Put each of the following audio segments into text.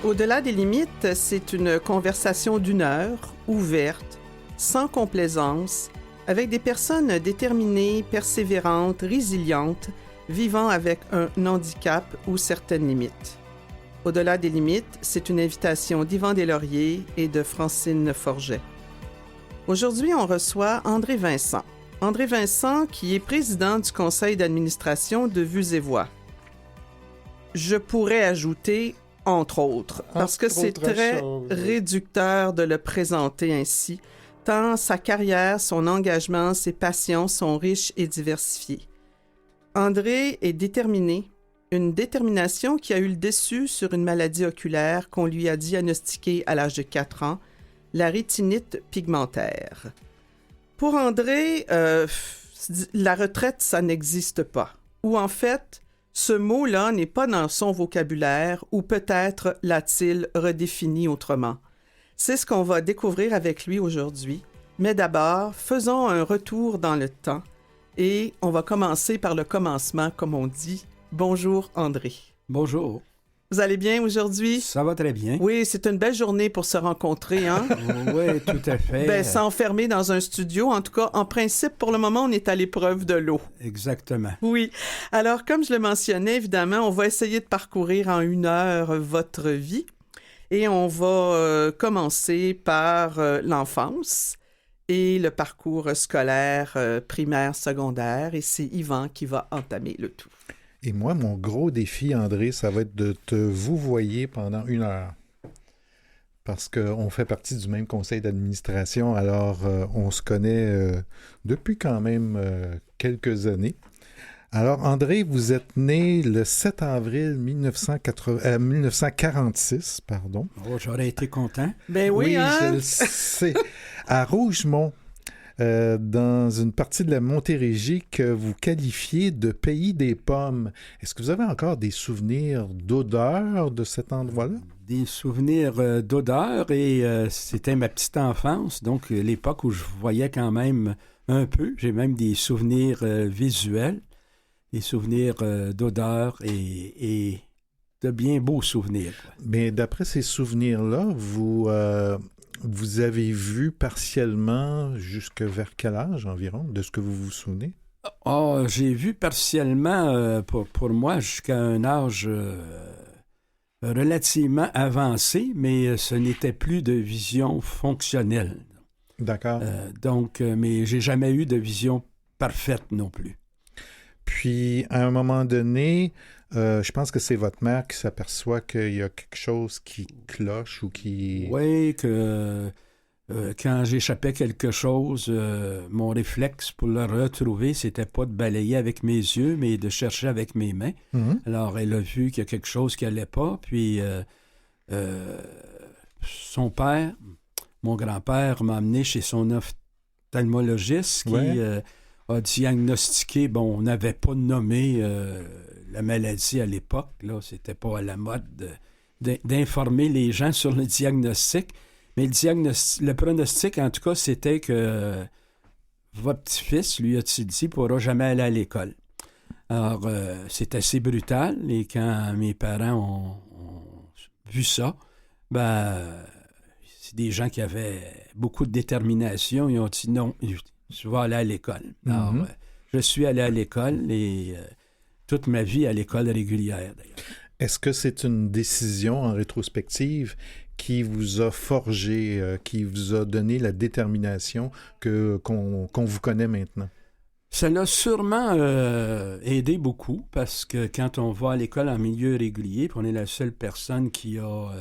Au-delà des limites, c'est une conversation d'1 heure, ouverte, sans complaisance, avec des personnes déterminées, persévérantes, résilientes, vivant avec un handicap ou certaines limites. Au-delà des limites, c'est une invitation d'Yvan Deslauriers et de Francine Forget. Aujourd'hui, on reçoit André Vincent. André Vincent, qui est président du conseil d'administration de Vues et Voix. Je pourrais ajouter entre autres, parce que c'est très réducteur de le présenter ainsi, tant sa carrière, son engagement, ses passions sont riches et diversifiés. André est déterminé, une détermination qui a eu le dessus sur une maladie oculaire qu'on lui a diagnostiquée à l'âge de 4 ans, la rétinite pigmentaire. Pour André, la retraite, ça n'existe pas. Ou en fait, ce mot-là n'est pas dans son vocabulaire ou peut-être l'a-t-il redéfini autrement. C'est ce qu'on va découvrir avec lui aujourd'hui. Mais d'abord, faisons un retour dans le temps et on va commencer par le commencement, comme on dit. Bonjour André. Bonjour. Vous allez bien aujourd'hui? Ça va très bien. Oui, c'est une belle journée pour se rencontrer, hein? Oui, tout à fait. S'enfermer dans un studio, en tout cas, en principe, pour le moment, on est à l'épreuve de l'eau. Exactement. Oui. Alors, comme je le mentionnais, évidemment, on va essayer de parcourir en 1 heure votre vie et on va commencer par l'enfance et le parcours scolaire primaire, secondaire, et c'est Yvan qui va entamer le tout. Et moi, mon gros défi, André, ça va être de te vouvoyer pendant 1 heure. Parce qu'on fait partie du même conseil d'administration, alors on se connaît depuis quand même quelques années. Alors, André, vous êtes né le 7 avril 1946, pardon. Oh, j'aurais été content. Ben oui, hein? Je le sais. À Rougemont. Dans une partie de la Montérégie que vous qualifiez de pays des pommes. Est-ce que vous avez encore des souvenirs d'odeur de cet endroit-là? Des souvenirs d'odeur et c'était ma petite enfance, donc l'époque où je voyais quand même un peu. J'ai même des souvenirs visuels, des souvenirs d'odeur et de bien beaux souvenirs. Mais d'après ces souvenirs-là, vous avez vu partiellement jusque vers quel âge environ, de ce que vous vous souvenez? J'ai vu partiellement, pour moi, jusqu'à un âge relativement avancé, mais ce n'était plus de vision fonctionnelle. D'accord. Mais j'ai jamais eu de vision parfaite non plus. Puis, à un moment donné, je pense que c'est votre mère qui s'aperçoit qu'il y a quelque chose qui cloche ou qui... Oui, que quand j'échappais quelque chose, mon réflexe pour le retrouver, c'était pas de balayer avec mes yeux, mais de chercher avec mes mains. Mm-hmm. Alors, elle a vu qu'il y a quelque chose qui allait pas, puis son père, mon grand-père, m'a amené chez son ophtalmologiste qui... a diagnostiqué, on n'avait pas nommé la maladie à l'époque, là, c'était pas à la mode d'informer les gens sur le diagnostic, mais le pronostic, en tout cas, c'était que votre petit-fils, lui a-t-il dit, pourra jamais aller à l'école. Alors, c'est assez brutal, et quand mes parents ont vu ça, c'est des gens qui avaient beaucoup de détermination, ils ont dit non, je vais aller à l'école. Alors, je suis allé à l'école et toute ma vie à l'école régulière, d'ailleurs. Est-ce que c'est une décision en rétrospective qui vous a forgé, qui vous a donné la détermination qu'on vous connaît maintenant? Ça l'a sûrement aidé beaucoup parce que quand on va à l'école en milieu régulier, puis on est la seule personne qui a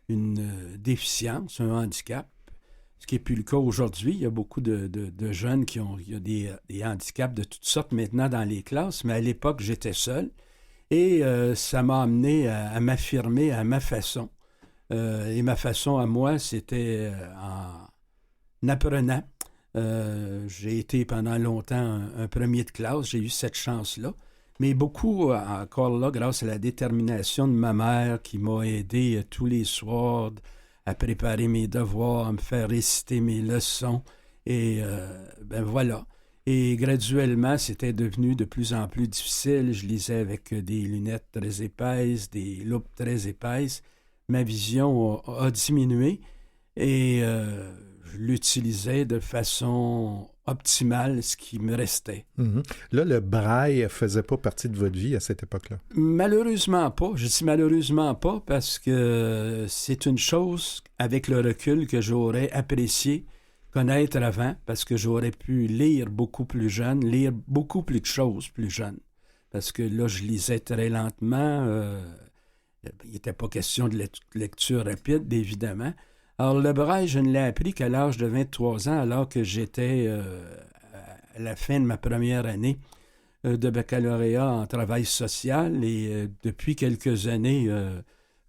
une déficience, un handicap, ce qui n'est plus le cas aujourd'hui. Il y a beaucoup de jeunes qui ont des handicaps de toutes sortes maintenant dans les classes, mais à l'époque, j'étais seul. Et ça m'a amené à m'affirmer à ma façon. Et ma façon à moi, c'était en apprenant. J'ai été pendant longtemps un premier de classe. J'ai eu cette chance-là. Mais beaucoup, encore là, grâce à la détermination de ma mère qui m'a aidé tous les soirs à préparer mes devoirs, à me faire réciter mes leçons. Et voilà. Et graduellement, c'était devenu de plus en plus difficile. Je lisais avec des lunettes très épaisses, des loupes très épaisses. ma vision a diminué et je l'utilisais de façon optimale, ce qui me restait. Mhm. Là, le braille ne faisait pas partie de votre vie à cette époque-là? Malheureusement pas. Je dis malheureusement pas parce que c'est une chose, avec le recul, que j'aurais apprécié connaître avant, parce que j'aurais pu lire beaucoup plus jeune, lire beaucoup plus de choses plus jeune. Parce que là, je lisais très lentement. Il n'était pas question de lecture rapide, évidemment. Alors, le braille, je ne l'ai appris qu'à l'âge de 23 ans, alors que j'étais à la fin de ma première année de baccalauréat en travail social. Et depuis quelques années,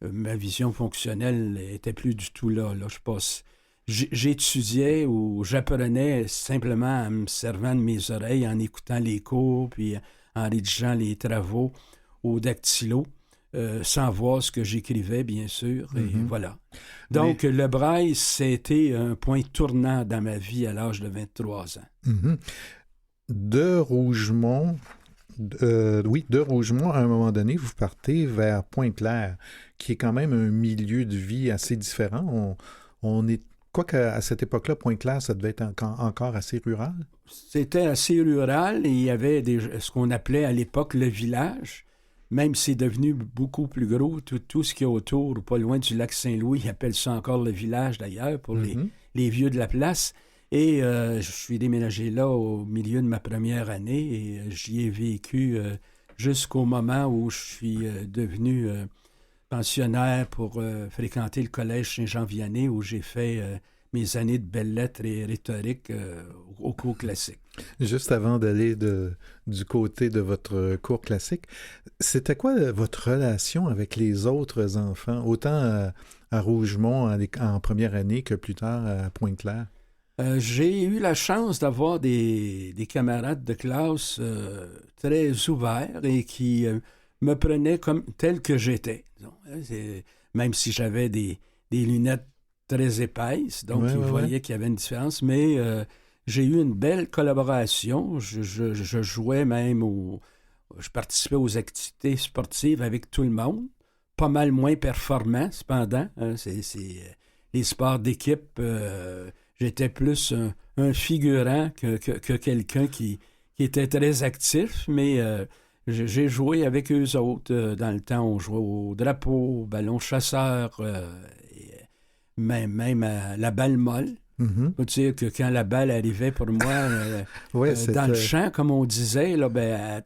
ma vision fonctionnelle n'était plus du tout là. Je passe... J'étudiais ou j'apprenais simplement en me servant de mes oreilles, en écoutant les cours, puis en rédigeant les travaux au dactylo, sans voir ce que j'écrivais, bien sûr, et voilà. Donc, le braille, c'était un point tournant dans ma vie à l'âge de 23 ans. De Rougemont, de Rougemont, à un moment donné, vous partez vers Pointe-Claire, qui est quand même un milieu de vie assez différent. On est Quoique à cette époque-là, Pointe-Claire, ça devait être encore assez rural. C'était assez rural et il y avait ce qu'on appelait à l'époque le village. Même si c'est devenu beaucoup plus gros, tout ce qu'il y a autour, pas loin du lac Saint-Louis, ils appellent ça encore le village d'ailleurs pour les vieux de la place. Et je suis déménagé là au milieu de ma première année et j'y ai vécu jusqu'au moment où je suis devenu... pensionnaire pour fréquenter le collège Saint-Jean-Vianney où j'ai fait mes années de belles lettres et rhétorique au cours classique. Juste avant d'aller du côté de votre cours classique, c'était quoi votre relation avec les autres enfants, autant à Rougemont en première année que plus tard à Pointe-Claire? J'ai eu la chance d'avoir des camarades de classe très ouverts et qui... me prenait comme tel que j'étais. Même si j'avais des lunettes très épaisses, donc ils voyaient qu'il y avait une différence, mais j'ai eu une belle collaboration. Je jouais même je participais aux activités sportives avec tout le monde, pas mal moins performant, cependant. Les sports d'équipe, j'étais plus un figurant que quelqu'un qui était très actif, mais... j'ai joué avec eux autres. Dans le temps, on jouait au drapeau, au ballon chasseur, même à la balle molle. Il faut dire que quand la balle arrivait pour moi dans le champ, comme on disait, là,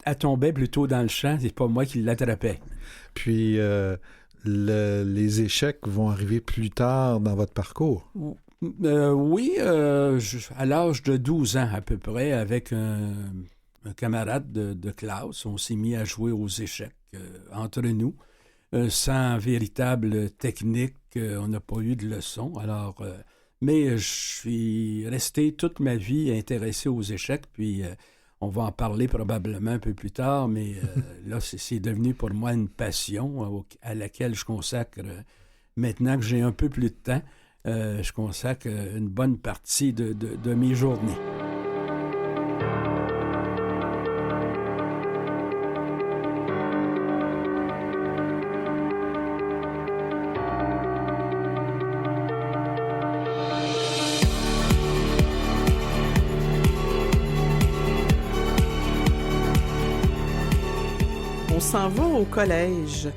elle tombait plutôt dans le champ, c'est pas moi qui l'attrapais. Puis les échecs vont arriver plus tard dans votre parcours. Oui, à l'âge de 12 ans à peu près, avec un camarade de classe, on s'est mis à jouer aux échecs entre nous, sans véritable technique, on n'a pas eu de leçon. Alors, mais je suis resté toute ma vie intéressé aux échecs, puis on va en parler probablement un peu plus tard, mais là, c'est devenu pour moi une passion à laquelle je consacre, maintenant que j'ai un peu plus de temps, je consacre une bonne partie de mes journées. On s'en va au collège.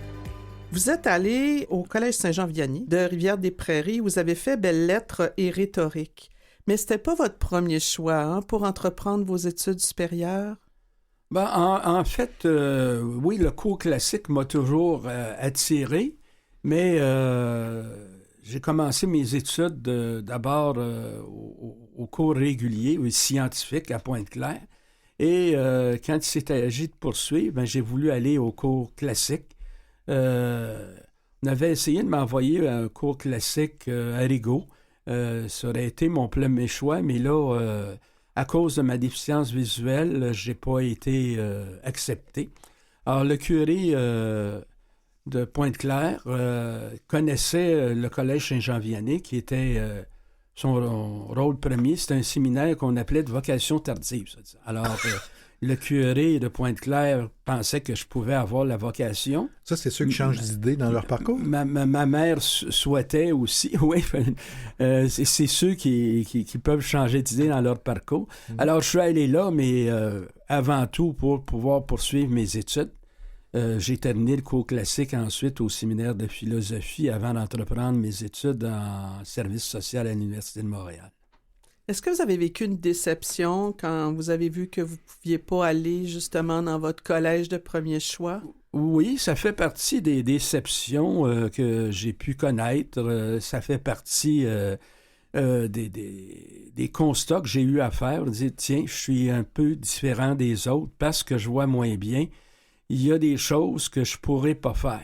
Vous êtes allé au collège Saint-Jean-Vianney de Rivière-des-Prairies. Vous avez fait belles lettres et rhétorique. Mais c'était pas votre premier choix pour entreprendre vos études supérieures? En fait, oui, le cours classique m'a toujours attiré, mais j'ai commencé mes études d'abord au cours régulier, scientifique à Pointe-Claire. Et quand il s'est agi de poursuivre, j'ai voulu aller au cours classique. On avait essayé de m'envoyer un cours classique à Rigaud. Ça aurait été mon premier choix, mais là, à cause de ma déficience visuelle, je n'ai pas été accepté. Alors, le curé de Pointe-Claire connaissait le collège Saint-Jean-Vianney, qui était... son rôle premier, c'était un séminaire qu'on appelait de vocation tardive. Alors, le curé de Pointe-Claire pensait que je pouvais avoir la vocation. Ça, c'est ceux qui changent d'idée dans leur parcours? Ma mère souhaitait aussi, oui, c'est ceux qui peuvent changer d'idée dans leur parcours. Alors, je suis allé là, mais avant tout pour pouvoir poursuivre mes études. J'ai terminé le cours classique ensuite au séminaire de philosophie avant d'entreprendre mes études en service social à l'Université de Montréal. Est-ce que vous avez vécu une déception quand vous avez vu que vous ne pouviez pas aller justement dans votre collège de premier choix? Oui, ça fait partie des déceptions que j'ai pu connaître. Ça fait partie des constats que j'ai eu à faire. Dire, tiens, je suis un peu différent des autres parce que je vois moins bien. Il y a des choses que je pourrais pas faire.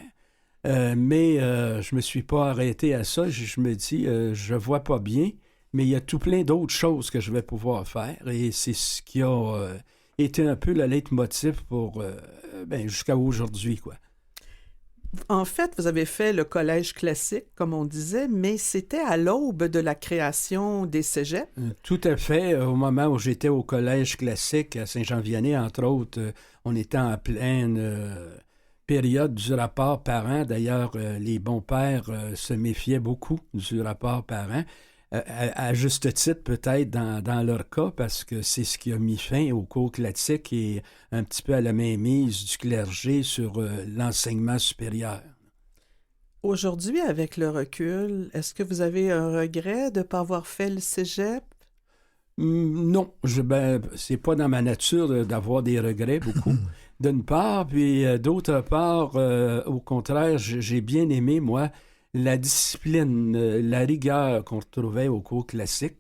Mais je me suis pas arrêté à ça. Je me dis, je vois pas bien. Mais il y a tout plein d'autres choses que je vais pouvoir faire et c'est ce qui a été un peu le leitmotiv pour jusqu'à aujourd'hui, quoi. En fait, vous avez fait le collège classique, comme on disait, mais c'était à l'aube de la création des cégeps. Tout à fait. Au moment où j'étais au collège classique à Saint-Jean-Vianney, entre autres, on était en pleine période du rapport parent. D'ailleurs, les bons pères se méfiaient beaucoup du rapport parent. À juste titre peut-être dans leur cas, parce que c'est ce qui a mis fin au cours classique et un petit peu à la mainmise du clergé sur l'enseignement supérieur. Aujourd'hui, avec le recul, est-ce que vous avez un regret de ne pas avoir fait le cégep? Non, c'est pas dans ma nature d'avoir des regrets beaucoup, d'une part, puis d'autre part, au contraire, j'ai bien aimé, moi, la discipline, la rigueur qu'on retrouvait au cours classique,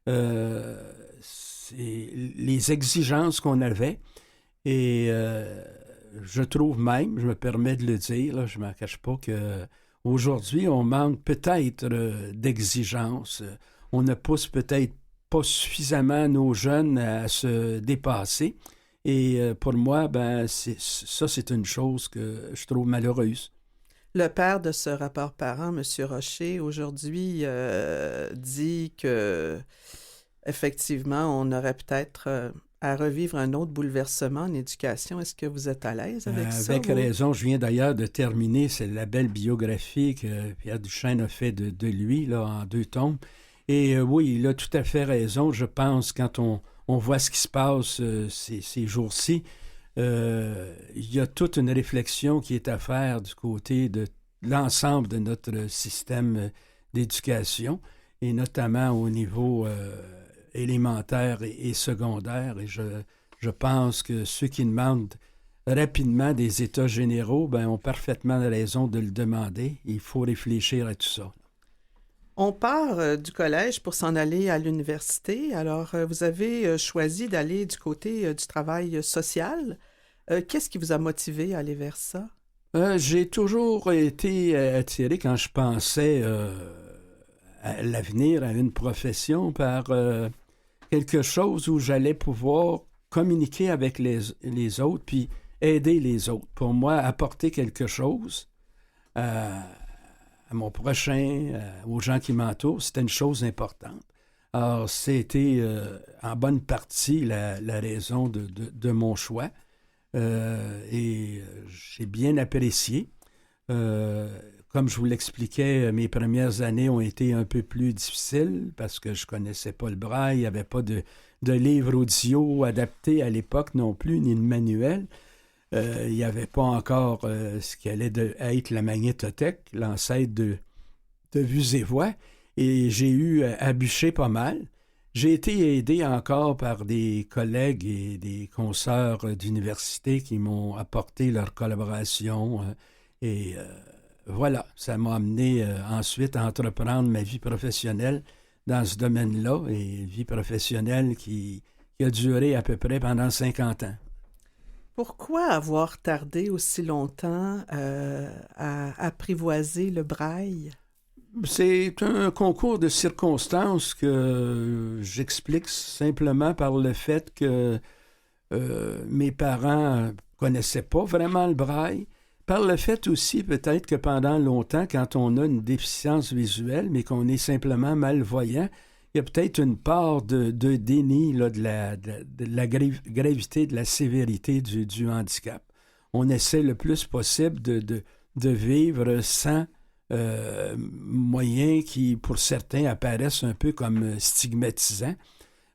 c'est les exigences qu'on avait. Et je trouve même, je me permets de le dire, là, je ne m'en cache pas qu'aujourd'hui, on manque peut-être d'exigences. On ne pousse peut-être pas suffisamment nos jeunes à se dépasser. Et pour moi, c'est une chose que je trouve malheureuse. Le père de ce rapport parent, M. Rocher, aujourd'hui dit que effectivement, on aurait peut-être à revivre un autre bouleversement en éducation. Est-ce que vous êtes à l'aise avec ça? Avec raison. Je viens d'ailleurs de terminer, c'est la belle biographie que Pierre Duchesne a fait de lui là, en 2 tomes. Et oui, il a tout à fait raison. Je pense, quand on voit ce qui se passe ces jours-ci, il y a toute une réflexion qui est à faire du côté de l'ensemble de notre système d'éducation, et notamment au niveau élémentaire et secondaire. Et je pense que ceux qui demandent rapidement des états généraux ont parfaitement raison de le demander. Il faut réfléchir à tout ça. On part du collège pour s'en aller à l'université. Alors, vous avez choisi d'aller du côté du travail social. Qu'est-ce qui vous a motivé à aller vers ça? J'ai toujours été attiré quand je pensais à l'avenir, à une profession, par quelque chose où j'allais pouvoir communiquer avec les autres puis aider les autres. Pour moi, apporter quelque chose à mon prochain, aux gens qui m'entourent, c'était une chose importante. Alors, c'était en bonne partie la raison de mon choix. Et j'ai bien apprécié. Comme je vous l'expliquais, mes premières années ont été un peu plus difficiles parce que je ne connaissais pas le braille, il n'y avait pas de livre audio adapté à l'époque non plus, ni de manuel. Il n'y avait pas encore ce qui allait être la magnétothèque, l'ancêtre de Vues et Voix, et j'ai eu à bûcher pas mal. J'ai été aidé encore par des collègues et des consoeurs d'université qui m'ont apporté leur collaboration. Voilà, ça m'a amené ensuite à entreprendre ma vie professionnelle dans ce domaine-là, et vie professionnelle qui a duré à peu près pendant 50 ans. Pourquoi avoir tardé aussi longtemps à apprivoiser le braille? C'est un concours de circonstances que j'explique simplement par le fait que mes parents ne connaissaient pas vraiment le braille, par le fait aussi peut-être que pendant longtemps, quand on a une déficience visuelle, mais qu'on est simplement malvoyant, il y a peut-être une part de déni là, de la gravité, de la sévérité du handicap. On essaie le plus possible de vivre sans moyens qui, pour certains, apparaissent un peu comme stigmatisants,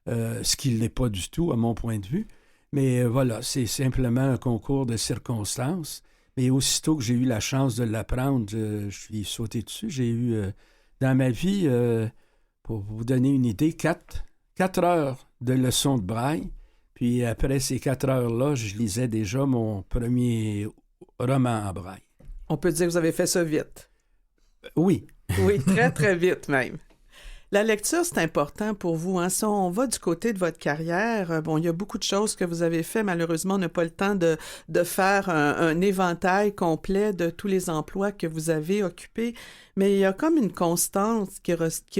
ce qui ne l'est pas du tout, à mon point de vue. Mais voilà, c'est simplement un concours de circonstances. Mais aussitôt que j'ai eu la chance de l'apprendre, je suis sauté dessus. J'ai eu, dans ma vie, pour vous donner une idée, 4 heures de leçons de braille. Puis après ces 4 heures-là, je lisais déjà mon premier roman en braille. On peut dire que vous avez fait ça vite. Oui. Oui, très, très vite même. La lecture, c'est important pour vous. Hein? Si on va du côté de votre carrière, bon, il y a beaucoup de choses que vous avez fait. Malheureusement, on n'a pas le temps de faire un éventail complet de tous les emplois que vous avez occupés. Mais il y a comme une constance qui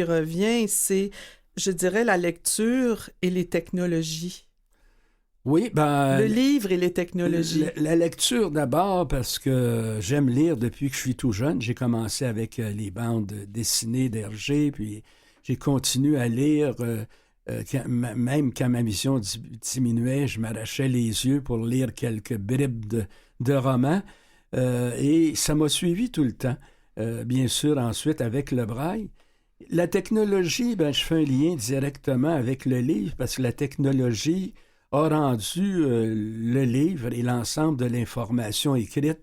revient, c'est, je dirais, la lecture et les technologies. Oui, ben... Le livre et les technologies. La lecture d'abord, parce que j'aime lire depuis que je suis tout jeune. J'ai commencé avec les bandes dessinées d'Hergé, puis j'ai continué à lire, même quand ma vision diminuait, je m'arrachais les yeux pour lire quelques bribes de romans. Et ça m'a suivi tout le temps. Bien sûr, ensuite, avec le braille. La technologie, ben, je fais un lien directement avec le livre, parce que la technologie a rendu le livre et l'ensemble de l'information écrite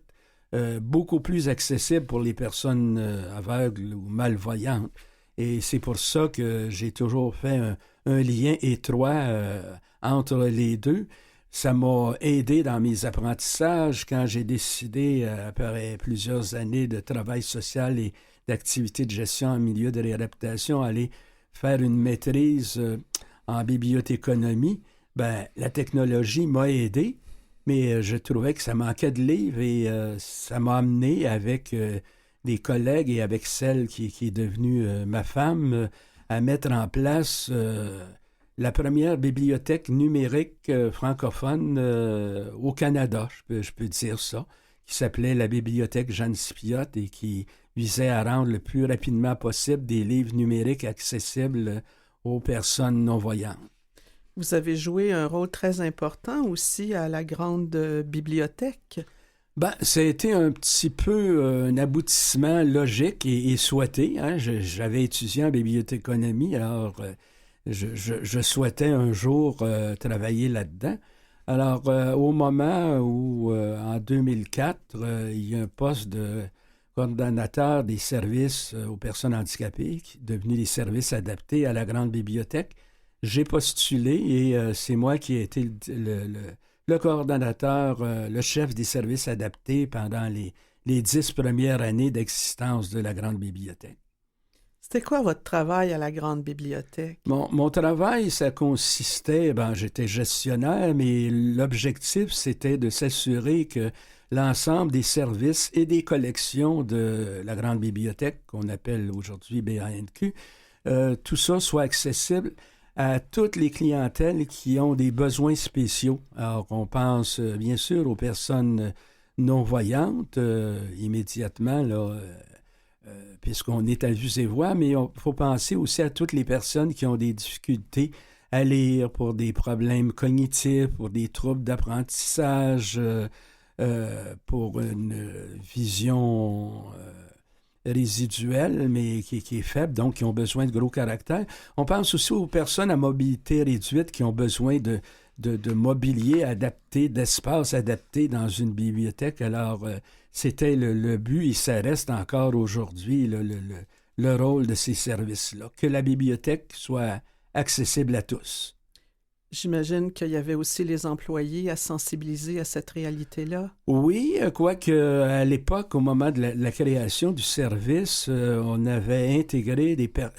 beaucoup plus accessible pour les personnes aveugles ou malvoyantes. Et c'est pour ça que j'ai toujours fait un lien étroit entre les deux. Ça m'a aidé dans mes apprentissages quand j'ai décidé, après plusieurs années de travail social et d'activités de gestion en milieu de réadaptation, aller faire une maîtrise en bibliothéconomie. Ben, la technologie m'a aidé, mais je trouvais que ça manquait de livres et ça m'a amené avec des collègues et avec celle qui est devenue ma femme à mettre en place la première bibliothèque numérique francophone au Canada, je peux dire ça, qui s'appelait la Bibliothèque Jeanne Spiotte et qui visait à rendre le plus rapidement possible des livres numériques accessibles aux personnes non-voyantes. Vous avez joué un rôle très important aussi à la grande bibliothèque. Ben, ça a été un petit peu un aboutissement logique et souhaité. Hein? J'avais étudié en bibliothéconomie, alors je souhaitais un jour travailler là-dedans. Alors, au moment où, en 2004, il y a un poste de coordonnateur des services aux personnes handicapées, qui est devenu des services adaptés à la grande bibliothèque, j'ai postulé et c'est moi qui ai été le coordonnateur, le chef des services adaptés pendant les 10 premières années d'existence de la grande bibliothèque. C'était quoi votre travail à la grande bibliothèque? Mon travail, ça consistait, j'étais gestionnaire, mais l'objectif, c'était de s'assurer que l'ensemble des services et des collections de la grande bibliothèque, qu'on appelle aujourd'hui BANQ, tout ça soit accessible à toutes les clientèles qui ont des besoins spéciaux. Alors, on pense bien sûr aux personnes non-voyantes immédiatement, là, puisqu'on est à vue et voix, mais il faut penser aussi à toutes les personnes qui ont des difficultés à lire pour des problèmes cognitifs, pour des troubles d'apprentissage, pour une vision résiduelle, mais qui est faible, donc qui ont besoin de gros caractères. On pense aussi aux personnes à mobilité réduite qui ont besoin de mobilier adapté, d'espace adapté dans une bibliothèque. Alors, c'était le but et ça reste encore aujourd'hui le rôle de ces services-là, que la bibliothèque soit accessible à tous. J'imagine qu'il y avait aussi les employés à sensibiliser à cette réalité-là. Oui, quoique à l'époque, au moment de la création du service, on avait intégré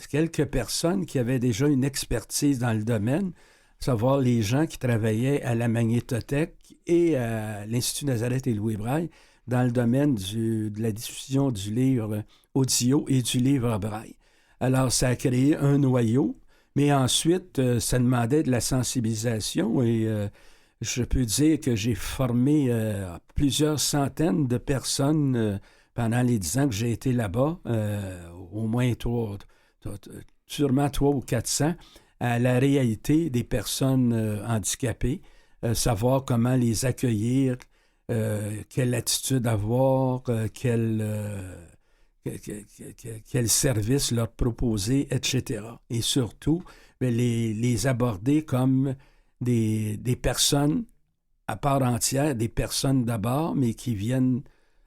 quelques personnes qui avaient déjà une expertise dans le domaine, à savoir les gens qui travaillaient à la Magnétothèque et à l'Institut Nazareth et Louis Braille dans le domaine de la diffusion du livre audio et du livre braille. Alors, ça a créé un noyau. Mais ensuite, ça demandait de la sensibilisation et je peux dire que j'ai formé plusieurs centaines de personnes pendant les 10 ans que j'ai été là-bas, au moins sûrement 300 ou 400 à la réalité des personnes handicapées, savoir comment les accueillir, quelle attitude avoir, quel service leur proposer, etc. Et surtout, les aborder comme des personnes à part entière, des personnes d'abord, mais qui viennent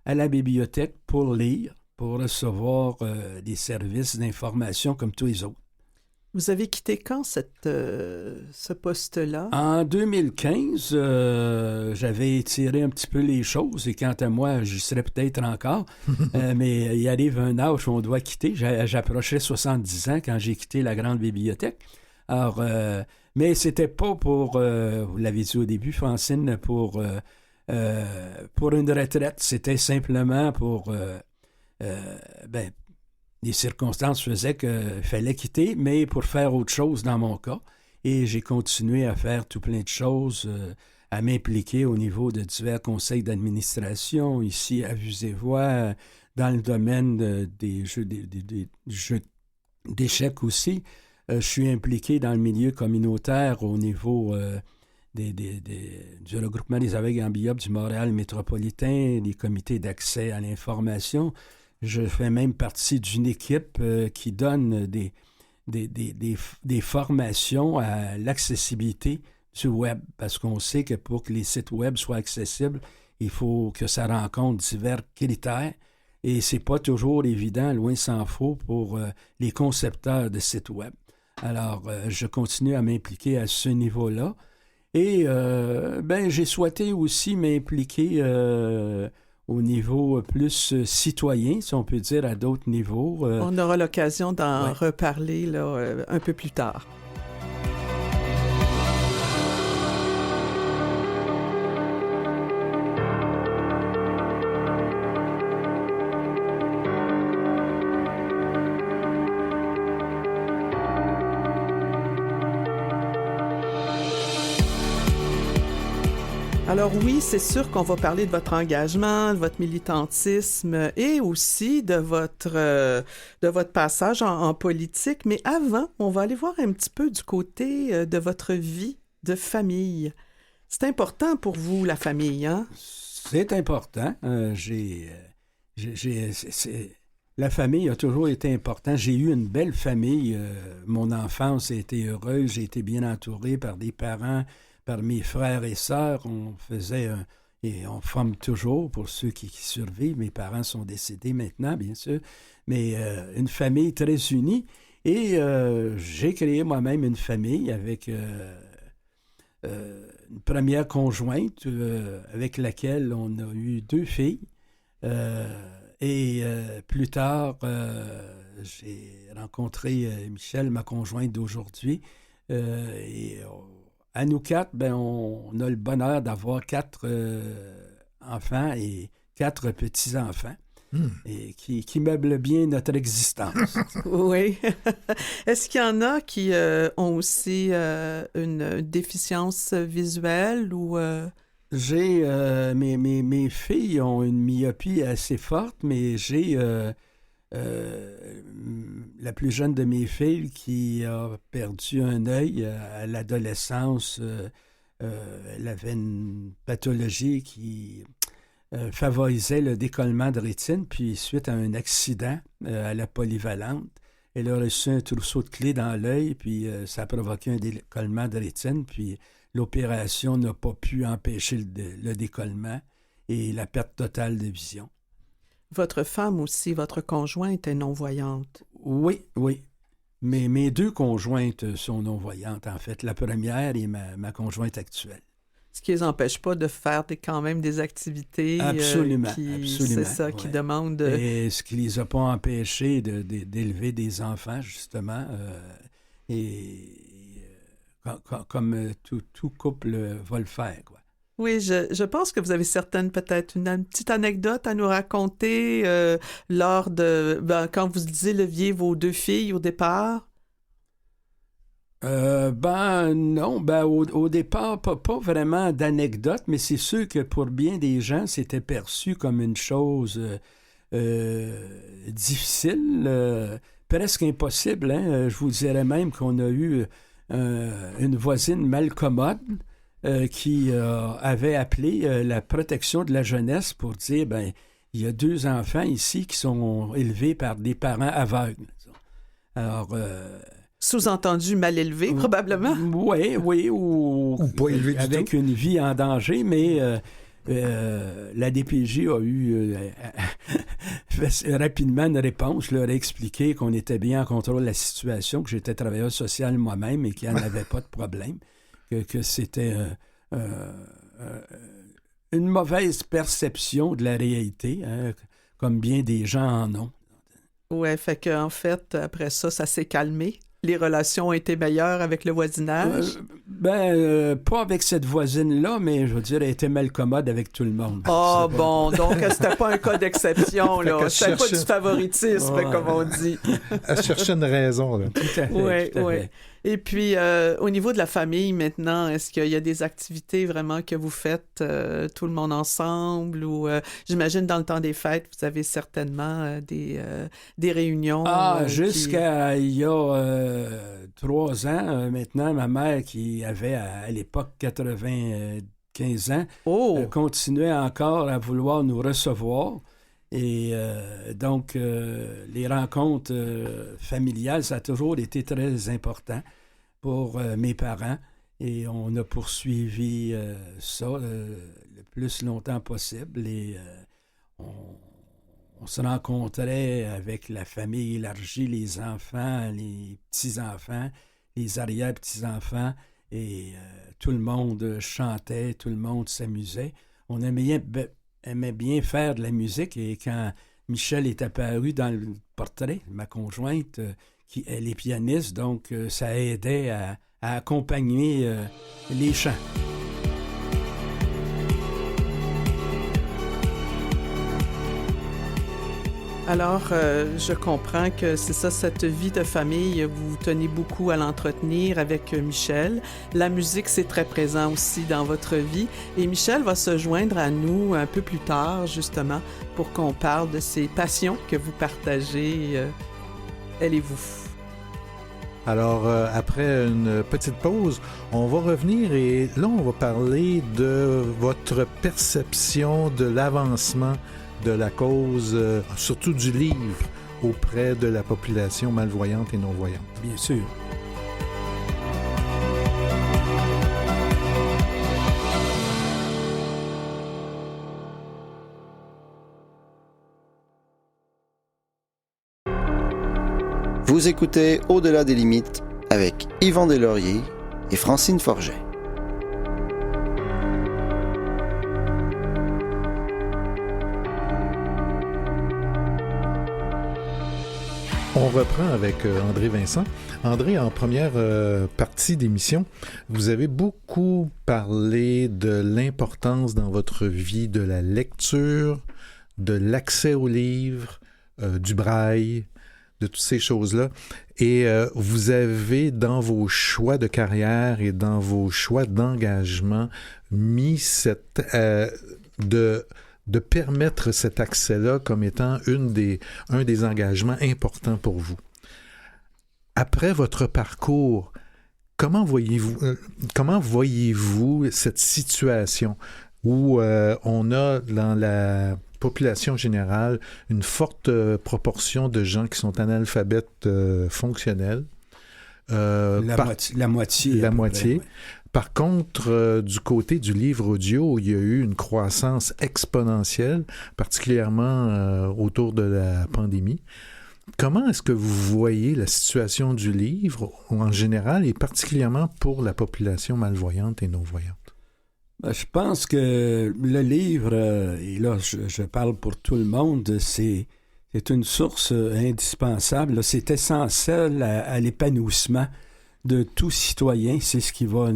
à la bibliothèque pour lire, pour recevoir des services d'information comme tous les autres. Vous avez quitté quand ce poste-là? En 2015, j'avais étiré un petit peu les choses et quant à moi, j'y serais peut-être encore, mais il arrive un âge où on doit quitter. J'approchais 70 ans quand j'ai quitté la grande bibliothèque. Alors, mais c'était pas pour, vous l'avez dit au début, Francine, pour une retraite. C'était simplement pour... les circonstances faisaient qu'il fallait quitter, mais pour faire autre chose dans mon cas. Et j'ai continué à faire tout plein de choses, à m'impliquer au niveau de divers conseils d'administration, ici à Vues-et-Voix, dans le domaine des jeux d'échecs aussi. Je suis impliqué dans le milieu communautaire au niveau du regroupement des aveugles et amblyopes du Montréal métropolitain, des comités d'accès à l'information. Je fais même partie d'une équipe qui donne des formations à l'accessibilité du web, parce qu'on sait que pour que les sites web soient accessibles, il faut que ça rencontre divers critères, et c'est pas toujours évident, loin s'en faut, pour les concepteurs de sites web. Alors, je continue à m'impliquer à ce niveau-là, et j'ai souhaité aussi m'impliquer au niveau plus citoyen, si on peut dire, à d'autres niveaux. On aura l'occasion d'en reparler là, un peu plus tard. Alors oui, c'est sûr qu'on va parler de votre engagement, de votre militantisme et aussi de votre passage en politique. Mais avant, on va aller voir un petit peu du côté de votre vie de famille. C'est important pour vous, la famille, hein? C'est important. La famille a toujours été importante. J'ai eu une belle famille. Mon enfance a été heureuse. J'ai été bien entouré par des parents, par mes frères et sœurs. On faisait et on forme toujours pour ceux qui survivent. Mes parents sont décédés maintenant, bien sûr, mais une famille très unie. Et j'ai créé moi-même une famille avec une première conjointe avec laquelle on a eu 2 filles. Et plus tard, j'ai rencontré Michel, ma conjointe d'aujourd'hui, et à nous 4, on a le bonheur d'avoir 4 enfants et 4 petits-enfants et qui meublent bien notre existence. Oui. Est-ce qu'il y en a qui ont aussi une déficience visuelle ou... J'ai mes filles ont une myopie assez forte, mais j'ai la plus jeune de mes filles qui a perdu un œil à l'adolescence. Elle avait une pathologie qui favorisait le décollement de rétine, puis suite à un accident à la polyvalente, elle a reçu un trousseau de clés dans l'œil, puis ça a provoqué un décollement de rétine, puis l'opération n'a pas pu empêcher le décollement et la perte totale de vision. Votre femme aussi, votre conjointe est non-voyante. Oui. Mais mes 2 conjointes sont non-voyantes, en fait. La première est ma conjointe actuelle. Ce qui ne les empêche pas de faire quand même des activités. Absolument. C'est ça, qui demande... Et ce qui ne les a pas empêchés d'élever des enfants, justement. Comme tout couple va le faire, quoi. Oui, je pense que vous avez peut-être une petite anecdote à nous raconter lors de... quand vous éleviez vos 2 filles au départ. Non, au départ, pas vraiment d'anecdote, mais c'est sûr que pour bien des gens, c'était perçu comme une chose difficile, presque impossible. Hein? Je vous dirais même qu'on a eu une voisine malcommode qui avait appelé la protection de la jeunesse pour dire, ben, il y a 2 enfants ici qui sont élevés par des parents aveugles. Alors... Sous-entendu mal élevé, probablement. Oui, ou pas élevé du avec tout. une vie en danger, mais la DPJ a eu rapidement une réponse. Je leur ai expliqué qu'on était bien en contrôle de la situation, que j'étais travailleur social moi-même et qu'il n'y en avait pas de problème, que c'était une mauvaise perception de la réalité, hein, comme bien des gens en ont. Ouais, fait qu'en fait, après ça s'est calmé. Les relations ont été meilleures avec le voisinage? Pas avec cette voisine-là, mais je veux dire, elle était malcommode avec tout le monde. Ah bon, donc c'était pas un cas d'exception, là. C'était pas du favoritisme, comme on dit. Elle cherchait une raison, là. Tout à fait, tout à fait. Et puis, au niveau de la famille, maintenant, est-ce qu'il y a des activités vraiment que vous faites tout le monde ensemble? Ou j'imagine dans le temps des fêtes, vous avez certainement des réunions. Jusqu'à il y a 3 ans, maintenant, ma mère qui avait à l'époque 95 ans, continuait encore à vouloir nous recevoir. Et donc, les rencontres familiales, ça a toujours été très important pour mes parents. Et on a poursuivi ça le plus longtemps possible. Et on se rencontrait avec la famille élargie, les enfants, les petits-enfants, les arrière-petits-enfants. Et tout le monde chantait, tout le monde s'amusait. On aimait bien faire de la musique et quand Michel est apparu dans le portrait, ma conjointe, elle est pianiste, donc ça aidait à accompagner les chants. Alors, je comprends que c'est ça, cette vie de famille, vous tenez beaucoup à l'entretenir avec Michel. La musique, c'est très présent aussi dans votre vie. Et Michel va se joindre à nous un peu plus tard, justement, pour qu'on parle de ces passions que vous partagez, elle et vous. Alors, après une petite pause, on va revenir et là, on va parler de votre perception de l'avancement de la cause, surtout du livre, auprès de la population malvoyante et non-voyante. Bien sûr. Vous écoutez Au-delà des limites avec Yvan Deslauriers et Francine Forget. On reprend avec André Vincent. André, en première partie d'émission, vous avez beaucoup parlé de l'importance dans votre vie de la lecture, de l'accès aux livres, du braille, de toutes ces choses-là. Et vous avez, dans vos choix de carrière et dans vos choix d'engagement, mis de permettre cet accès-là comme étant un des engagements importants pour vous. Après votre parcours, comment voyez-vous cette situation où on a dans la population générale une forte proportion de gens qui sont analphabètes fonctionnels? La moitié. La moitié. Ouais. Par contre, du côté du livre audio, il y a eu une croissance exponentielle, particulièrement autour de la pandémie. Comment est-ce que vous voyez la situation du livre en général et particulièrement pour la population malvoyante et non-voyante? Je pense que le livre, et là je parle pour tout le monde, c'est une source indispensable. C'est essentiel à l'épanouissement de tout citoyen. C'est ce qui va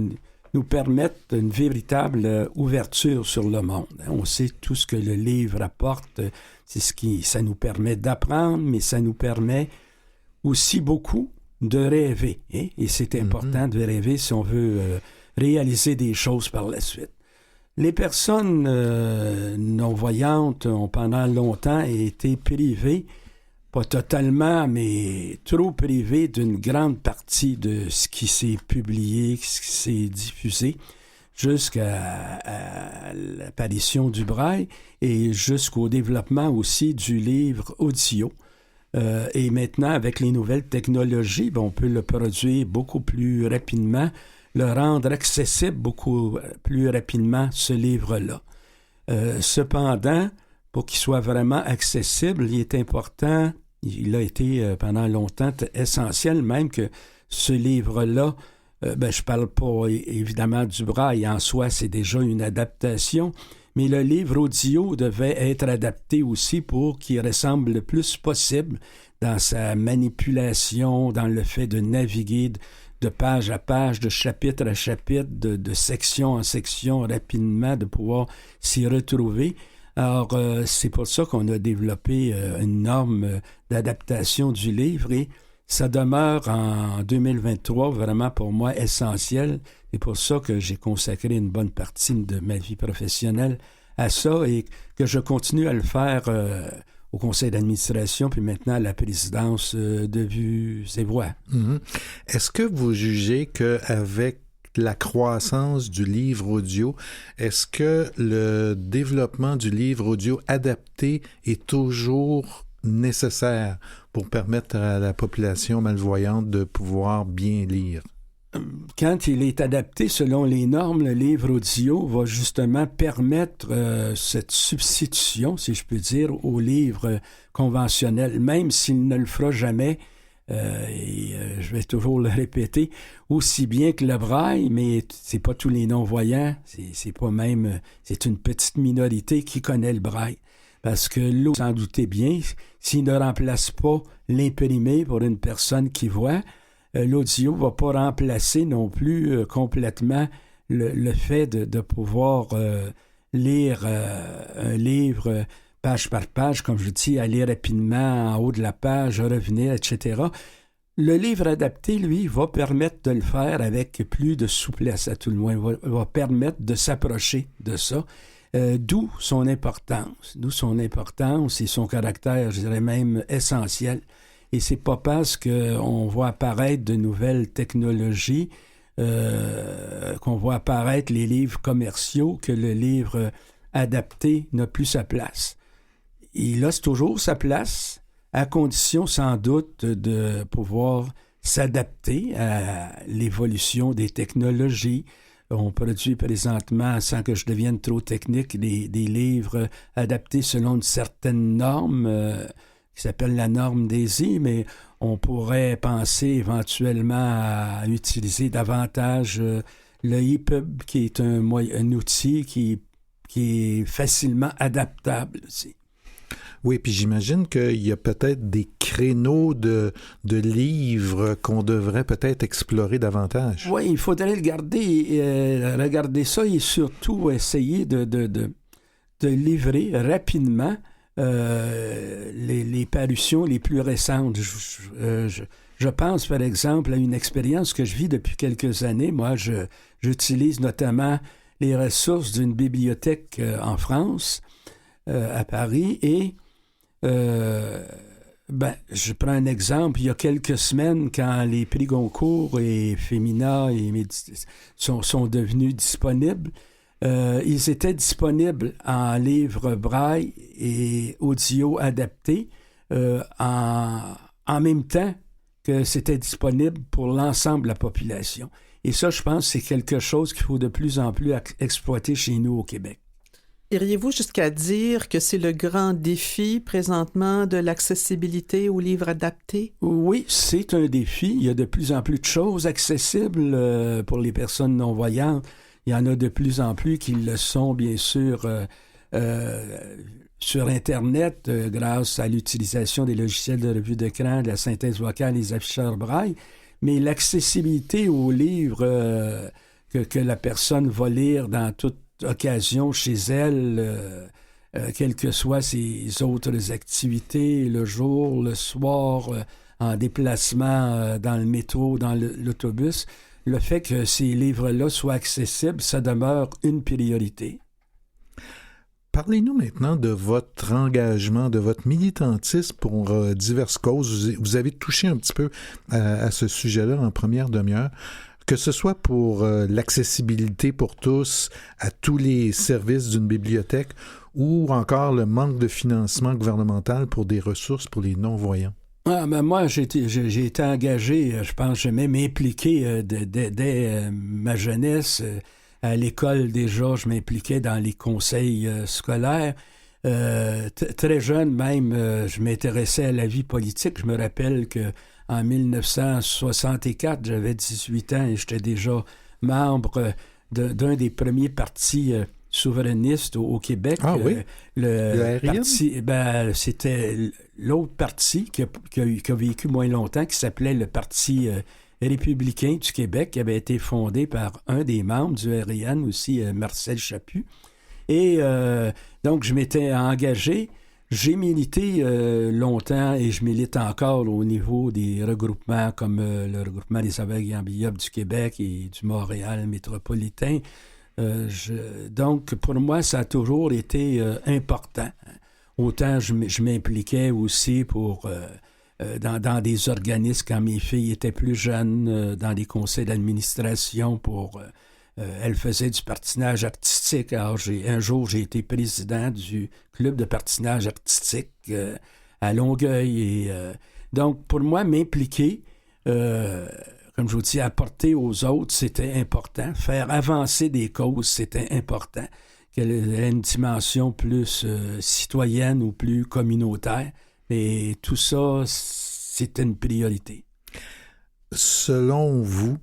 nous permettre une véritable ouverture sur le monde. On sait tout ce que le livre apporte. Ça nous permet d'apprendre, mais ça nous permet aussi beaucoup de rêver. Hein? Et c'est important de rêver si on veut réaliser des choses par la suite. Les personnes non-voyantes ont pendant longtemps été privées pas totalement, mais trop privé d'une grande partie de ce qui s'est publié, ce qui s'est diffusé, jusqu'à l'apparition du braille et jusqu'au développement aussi du livre audio. Et maintenant, avec les nouvelles technologies, on peut le produire beaucoup plus rapidement, le rendre accessible beaucoup plus rapidement, ce livre-là. Cependant, pour qu'il soit vraiment accessible, il est important, il a été pendant longtemps essentiel même que ce livre-là, je parle pas évidemment du braille en soi, c'est déjà une adaptation, mais le livre audio devait être adapté aussi pour qu'il ressemble le plus possible dans sa manipulation, dans le fait de naviguer de page à page, de chapitre à chapitre, de section en section rapidement, de pouvoir s'y retrouver. Alors, c'est pour ça qu'on a développé une norme d'adaptation du livre et ça demeure en 2023 vraiment pour moi essentiel. C'est pour ça que j'ai consacré une bonne partie de ma vie professionnelle à ça et que je continue à le faire au conseil d'administration puis maintenant à la présidence de Vues et Voix. Mm-hmm. Est-ce que vous jugez qu'avec la croissance du livre audio, est-ce que le développement du livre audio adapté est toujours nécessaire pour permettre à la population malvoyante de pouvoir bien lire? Quand il est adapté selon les normes, le livre audio va justement permettre cette substitution, si je peux dire, au livre conventionnel, même s'il ne le fera jamais. Je vais toujours le répéter, aussi bien que le braille, mais c'est pas tous les non-voyants, c'est pas même, c'est une petite minorité qui connaît le braille. Parce que là, vous en doutez bien, s'il ne remplace pas l'imprimé pour une personne qui voit, l'audio ne va pas remplacer non plus complètement le fait de pouvoir lire un livre page par page, comme je dis, aller rapidement en haut de la page, revenir, etc. Le livre adapté, lui, va permettre de le faire avec plus de souplesse, à tout le moins, va permettre de s'approcher de ça. D'où son importance et son caractère, je dirais même essentiel. Et c'est pas parce qu'on voit apparaître de nouvelles technologies, qu'on voit apparaître les livres commerciaux, que le livre adapté n'a plus sa place. Il a toujours sa place, à condition sans doute de pouvoir s'adapter à l'évolution des technologies. On produit présentement, sans que je devienne trop technique, des livres adaptés selon une certaine norme qui s'appelle la norme DAISY, mais on pourrait penser éventuellement à utiliser davantage le EPUB, qui est un outil qui est facilement adaptable aussi. Oui, puis j'imagine qu'il y a peut-être des créneaux de livres qu'on devrait peut-être explorer davantage. Oui, il faudrait regarder ça et surtout essayer de livrer rapidement les parutions les plus récentes. Je pense, par exemple, à une expérience que je vis depuis quelques années. Moi, j'utilise notamment les ressources d'une bibliothèque en France, à Paris, et je prends un exemple. Il y a quelques semaines, quand les prix Goncourt et Femina sont devenus disponibles, ils étaient disponibles en livre braille et audio adapté en même temps que c'était disponible pour l'ensemble de la population. Et ça, je pense, c'est quelque chose qu'il faut de plus en plus exploiter chez nous au Québec. Iriez-vous jusqu'à dire que c'est le grand défi présentement de l'accessibilité aux livres adaptés? Oui, c'est un défi. Il y a de plus en plus de choses accessibles pour les personnes non-voyantes. Il y en a de plus en plus qui le sont, bien sûr, sur Internet, grâce à l'utilisation des logiciels de revue d'écran, de la synthèse vocale, les afficheurs braille. Mais l'accessibilité aux livres que la personne va lire dans toute occasion chez elle, quelles que soient ses autres activités, le jour, le soir, en déplacement dans le métro, dans l'autobus, le fait que ces livres-là soient accessibles, ça demeure une priorité. Parlez-nous maintenant de votre engagement, de votre militantisme pour diverses causes. Vous avez touché un petit peu à ce sujet-là en première demi-heure, que ce soit pour l'accessibilité pour tous à tous les services d'une bibliothèque ou encore le manque de financement gouvernemental pour des ressources pour les non-voyants. Moi, j'ai été engagé, je pense, j'ai même impliqué dès ma jeunesse. À l'école, déjà, je m'impliquais dans les conseils scolaires. Très jeune, même, je m'intéressais à la vie politique. Je me rappelle qu'en 1964, j'avais 18 ans et j'étais déjà membre d'un des premiers partis souverainistes au Québec. Ah oui? Le parti, c'était l'autre parti qui a vécu moins longtemps, qui s'appelait le Parti républicain du Québec, qui avait été fondé par un des membres du RIN aussi, Marcel Chaput. Et donc, je m'étais engagé. J'ai milité longtemps et je milite encore au niveau des regroupements comme le regroupement des aveugles et amblyopes du Québec et du Montréal métropolitain. Donc, pour moi, ça a toujours été important. Autant je m'impliquais aussi pour... dans des organismes quand mes filles étaient plus jeunes, dans des conseils d'administration pour... elle faisait du patinage artistique. Alors, un jour, j'ai été président du club de patinage artistique à Longueuil. Et, donc, pour moi, m'impliquer, comme je vous dis, apporter aux autres, c'était important. Faire avancer des causes, c'était important. Qu'elle ait une dimension plus citoyenne ou plus communautaire. Et tout ça, c'était une priorité. Selon vous,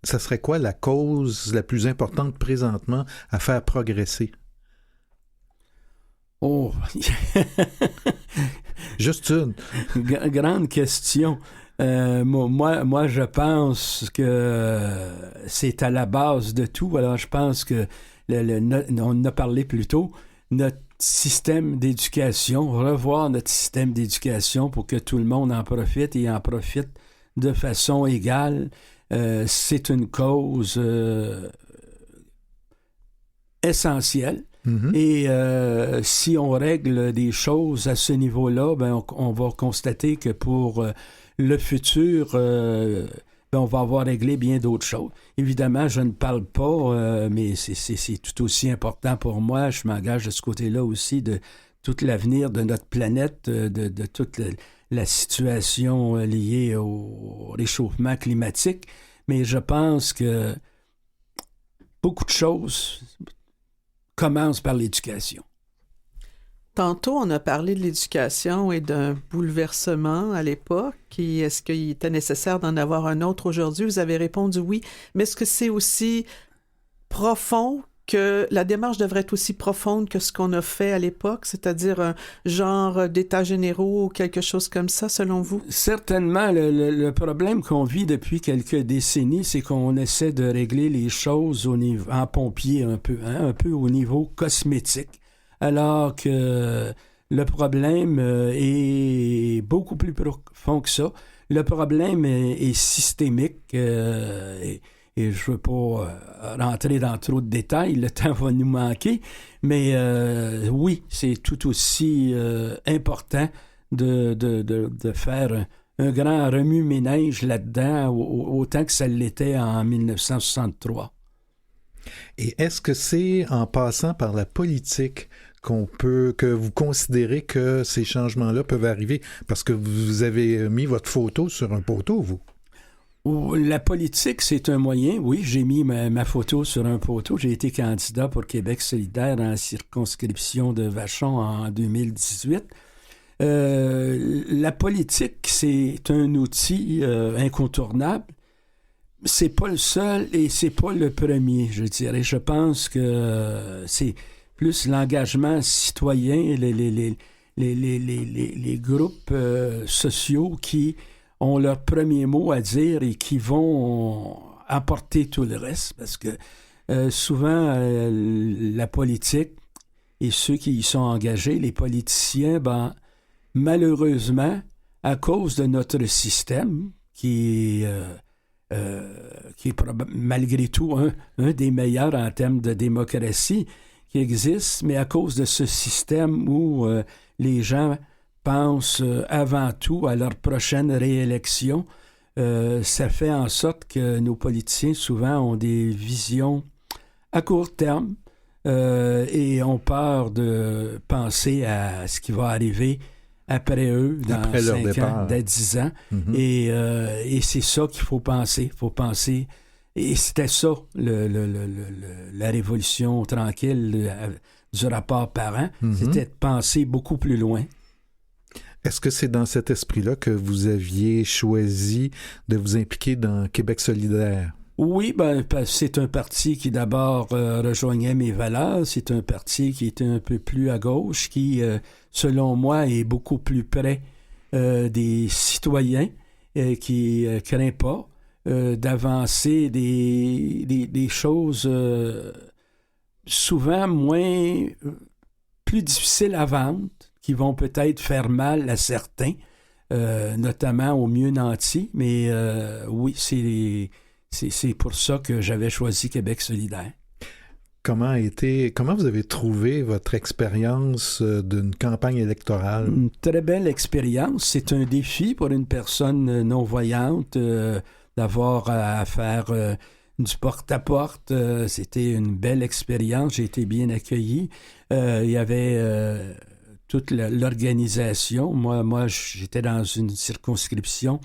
ça serait quoi la cause la plus importante présentement à faire progresser? Oh! Juste une. Grande question. Moi, je pense que c'est à la base de tout. Alors, je pense que, on en a parlé plus tôt, notre système d'éducation, revoir notre système d'éducation pour que tout le monde en profite et en profite de façon égale, c'est une cause essentielle. Mm-hmm. Et si on règle des choses à ce niveau-là, ben on va constater que pour le futur, on va avoir réglé bien d'autres choses. Évidemment, je ne parle pas, mais c'est tout aussi important pour moi. Je m'engage de ce côté-là aussi de tout l'avenir de notre planète, de toute la situation liée au réchauffement climatique. Mais je pense que beaucoup de choses commencent par l'éducation. Tantôt, on a parlé de l'éducation et d'un bouleversement à l'époque. Est-ce qu'il était nécessaire d'en avoir un autre aujourd'hui? Vous avez répondu oui. Mais est-ce que c'est aussi profond, que la démarche devrait être aussi profonde que ce qu'on a fait à l'époque, c'est-à-dire un genre d'états généraux ou quelque chose comme ça, selon vous? Certainement, le problème qu'on vit depuis quelques décennies, c'est qu'on essaie de régler les choses en pompier un peu au niveau cosmétique. Alors que le problème est beaucoup plus profond que ça. Le problème est systémique et je ne veux pas rentrer dans trop de détails, le temps va nous manquer, mais oui, c'est tout aussi important de faire un grand remue-ménage là-dedans, autant que ça l'était en 1963. Et est-ce que c'est en passant par la politique que vous considérez que ces changements-là peuvent arriver? Parce que vous avez mis votre photo sur un poteau, vous. La politique, c'est un moyen. Oui, j'ai mis ma photo sur un poteau. J'ai été candidat pour Québec solidaire dans la circonscription de Vachon en 2018. La politique, c'est un outil incontournable. C'est pas le seul et c'est pas le premier, je dirais. Je pense que c'est plus l'engagement citoyen, les groupes sociaux qui ont leur premier mot à dire et qui vont apporter tout le reste. Parce que souvent, la politique et ceux qui y sont engagés, les politiciens, malheureusement, à cause de notre système qui est malgré tout un des meilleurs en termes de démocratie, qui existe, mais à cause de ce système où les gens pensent avant tout à leur prochaine réélection, ça fait en sorte que nos politiciens, souvent, ont des visions à court terme et ont peur de penser à ce qui va arriver après eux, dans après 5 ans, dans 10 ans. Et c'est ça qu'il faut penser. Il faut penser... Et c'était ça, la révolution tranquille du rapport parent. C'était de penser beaucoup plus loin. Est-ce que c'est dans cet esprit-là que vous aviez choisi de vous impliquer dans Québec solidaire? Oui, c'est un parti qui d'abord rejoignait mes valeurs. C'est un parti qui était un peu plus à gauche, qui, selon moi, est beaucoup plus près des citoyens, qui ne craint pas d'avancer des choses souvent plus difficiles à vendre, qui vont peut-être faire mal à certains, notamment aux mieux nantis. Mais oui, c'est pour ça que j'avais choisi Québec solidaire. Comment vous avez trouvé votre expérience d'une campagne électorale? Une très belle expérience. C'est un défi pour une personne non-voyante d'avoir à faire du porte-à-porte. C'était une belle expérience. J'ai été bien accueilli. Il y avait... toute l'organisation. Moi, j'étais dans une circonscription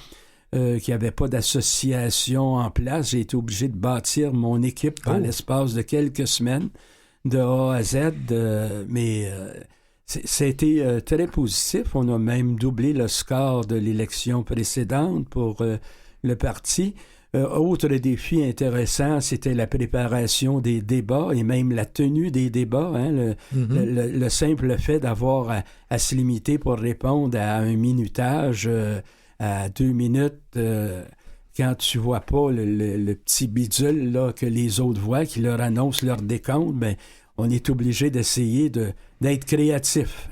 qui n'avait pas d'association en place. J'ai été obligé de bâtir mon équipe en l'espace de quelques semaines, de A à Z. Mais ça a été très positif. On a même doublé le score de l'élection précédente pour le parti. Autre défi intéressant, c'était la préparation des débats et même la tenue des débats. Hein, le simple fait d'avoir à se limiter pour répondre à un minutage à 2 minutes quand tu vois pas le petit bidule là, que les autres voient qui leur annonce leur décompte, on est obligé d'essayer d'être créatif.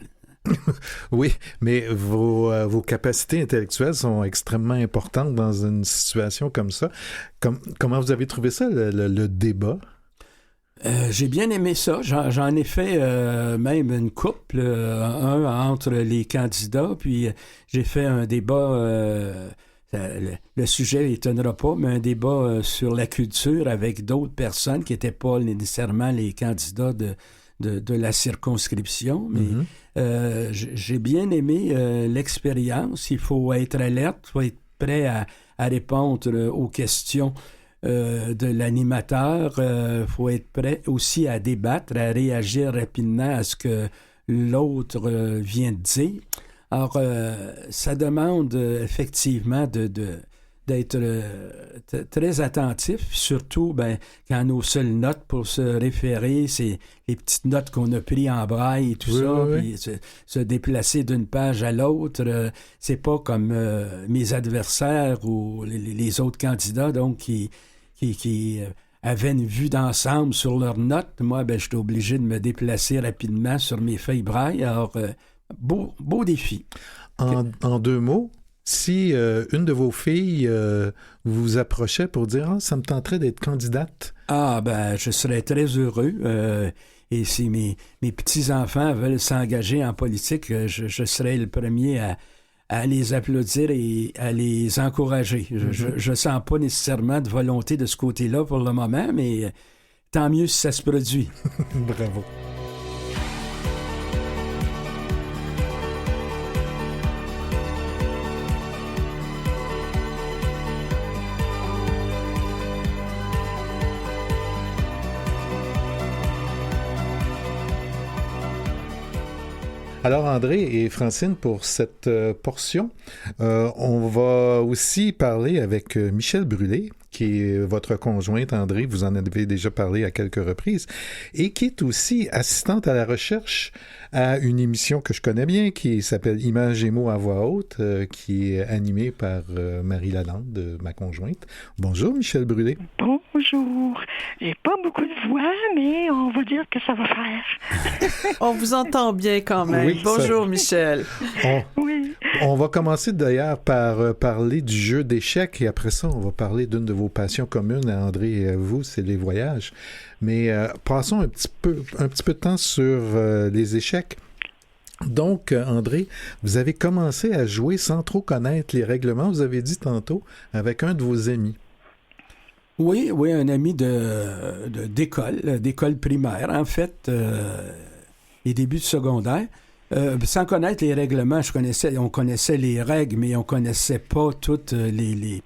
Oui, mais vos capacités intellectuelles sont extrêmement importantes dans une situation comme ça. Comment vous avez trouvé ça, le débat? J'ai bien aimé ça. J'en ai fait même une couple, un entre les candidats, puis j'ai fait un débat, le sujet n'étonnera pas, mais un débat sur la culture avec d'autres personnes qui n'étaient pas nécessairement les candidats de la circonscription, mais j'ai bien aimé l'expérience. Il faut être alerte, il faut être prêt à répondre aux questions de l'animateur. Il faut être prêt aussi à débattre, à réagir rapidement à ce que l'autre vient de dire. Alors, ça demande effectivement d'être très attentif, surtout quand nos seules notes pour se référer, c'est les petites notes qu'on a prises en braille et tout ça, puis se déplacer d'une page à l'autre. C'est pas comme mes adversaires ou les autres candidats donc qui avaient une vue d'ensemble sur leurs notes. Moi, j'étais obligé de me déplacer rapidement sur mes feuilles braille. Alors, beau défi. En 2 mots, si une de vos filles vous approchait pour dire « ça me tenterait d'être candidate », je serais très heureux. Et si mes petits-enfants veulent s'engager en politique, je serais le premier à les applaudir et à les encourager. Je sens pas nécessairement de volonté de ce côté-là pour le moment, mais tant mieux si ça se produit. Bravo. Alors André et Francine, pour cette portion, on va aussi parler avec Michel Brûlé, qui est votre conjointe André, vous en avez déjà parlé à quelques reprises, et qui est aussi assistante à la recherche à une émission que je connais bien, qui s'appelle Images et mots à voix haute, qui est animée par Marie Lalande, ma conjointe. Bonjour Michel Brûlé. Bonjour bonjour. J'ai pas beaucoup de voix, mais on va dire que ça va faire. On vous entend bien quand même. Oui, Bonjour, Michel. Oui. On va commencer d'ailleurs par parler du jeu d'échecs et après ça, on va parler d'une de vos passions communes à André et à vous, c'est les voyages. Mais passons un petit peu de temps sur les échecs. Donc, André, vous avez commencé à jouer sans trop connaître les règlements, vous avez dit tantôt, avec un de vos amis. Oui, un ami d'école primaire, en fait, les débuts de secondaire. Sans connaître les règlements, on connaissait les règles, mais on connaissait pas toutes les